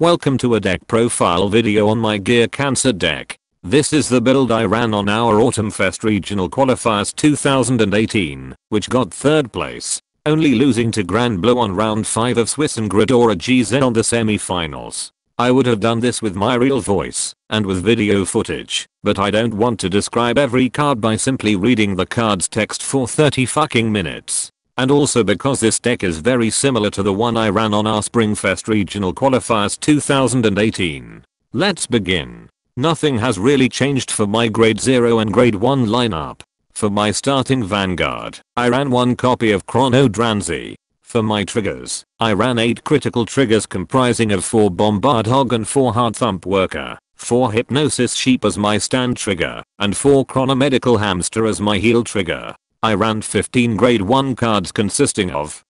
Welcome to a deck profile video on my Gear Cancer deck. This is the build I ran on our Autumnfest Regional Qualifiers 2018, which got 3rd place, only losing to Grand Blue on round 5 of Swiss and Gridora GZ on the semi-finals. I would have done this with my real voice, and with video footage, but I don't want to describe every card by simply reading the card's text for 30 fucking minutes. And also because this deck is very similar to the one I ran on our Springfest Regional Qualifiers 2018. Let's begin. Nothing has really changed for my grade 0 and grade 1 lineup. For my starting Vanguard, I ran 1 copy of Chrono Dranzi. For my triggers, I ran 8 critical triggers comprising of 4 Bombard Hog and 4 Hard Thump Worker, 4 Hypnosis Sheep as my stand trigger, and 4 Chronomedical Hamster as my heal trigger. I ran 15 grade 1 cards consisting of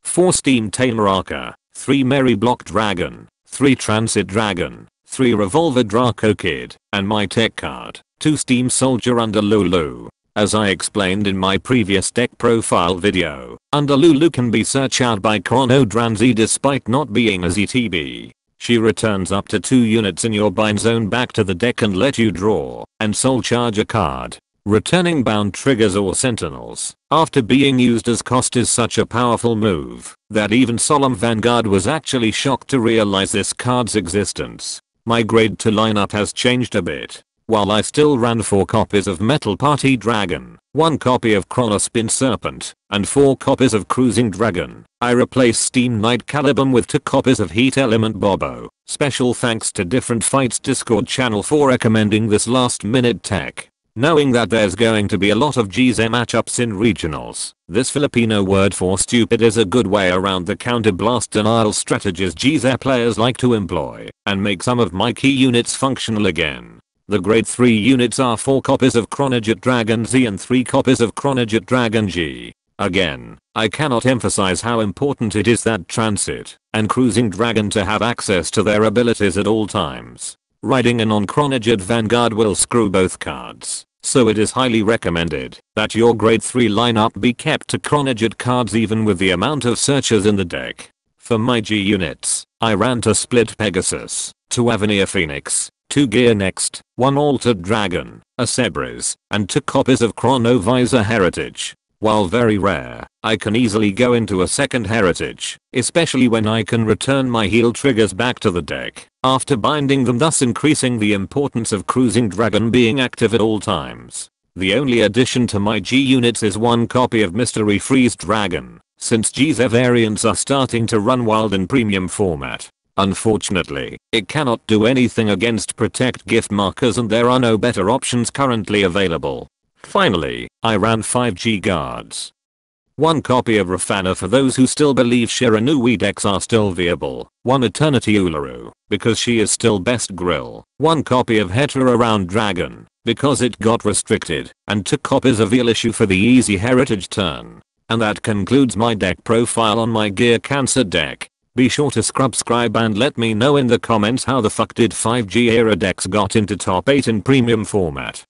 4 Steam Tamer Archer, 3 Merry Block Dragon, 3 Transit Dragon, 3 Revolver Draco Kid, and my tech card, 2 Steam Soldier under Lulu. As I explained in my previous deck profile video, under Lulu can be searched out by Chrono Dranzi despite not being a ZTB. She returns up to 2 units in your bind zone back to the deck and let you draw and soul charge a card. Returning bound triggers or sentinels after being used as cost is such a powerful move that even Solemn Vanguard was actually shocked to realize this card's existence. My grade 2 lineup has changed a bit. While I still ran 4 copies of Metal Party Dragon, 1 copy of Chronospin Serpent, and 4 copies of Cruising Dragon, I replaced Steam Knight Caliban with 2 copies of Heat Element Bobo. Special thanks to Different Fights Discord channel for recommending this last minute tech. Knowing that there's going to be a lot of GZ matchups in regionals, this Filipino word for stupid is a good way around the counter-blast denial strategies GZ players like to employ, and make some of my key units functional again. The grade 3 units are 4 copies of Chronojet Dragon Z and 3 copies of Chronojet Dragon G. Again, I cannot emphasize how important it is that Transit and Cruising Dragon to have access to their abilities at all times. Riding in on Chronojet Vanguard will screw both cards, so it is highly recommended that your grade 3 lineup be kept to Chronojet cards even with the amount of searchers in the deck. For my G units, I ran to Split Pegasus, 2 Avenir Phoenix, 2 Gear Next, 1 Altered Dragon, a Sebris, and 2 copies of Chrono Visor Heritage. While very rare, I can easily go into a second Heritage, especially when I can return my heal triggers back to the deck after binding them, thus increasing the importance of Cruising Dragon being active at all times. The only addition to my G units is 1 copy of Mystery Freeze Dragon, since GZ variants are starting to run wild in premium format. Unfortunately, it cannot do anything against Protect gift markers and there are no better options currently available. Finally, I ran 5 G guards. 1 copy of Rafana for those who still believe Shiranui decks are still viable, 1 Eternity Uluru, because she is still best grill, 1 copy of Hetra Around Dragon, because it got restricted, and 2 copies of Eel for the easy heritage turn. And that concludes my deck profile on my Gear Cancer deck. Be sure to subscribe and let me know in the comments how the fuck did 5G era decks got into top 8 in premium format.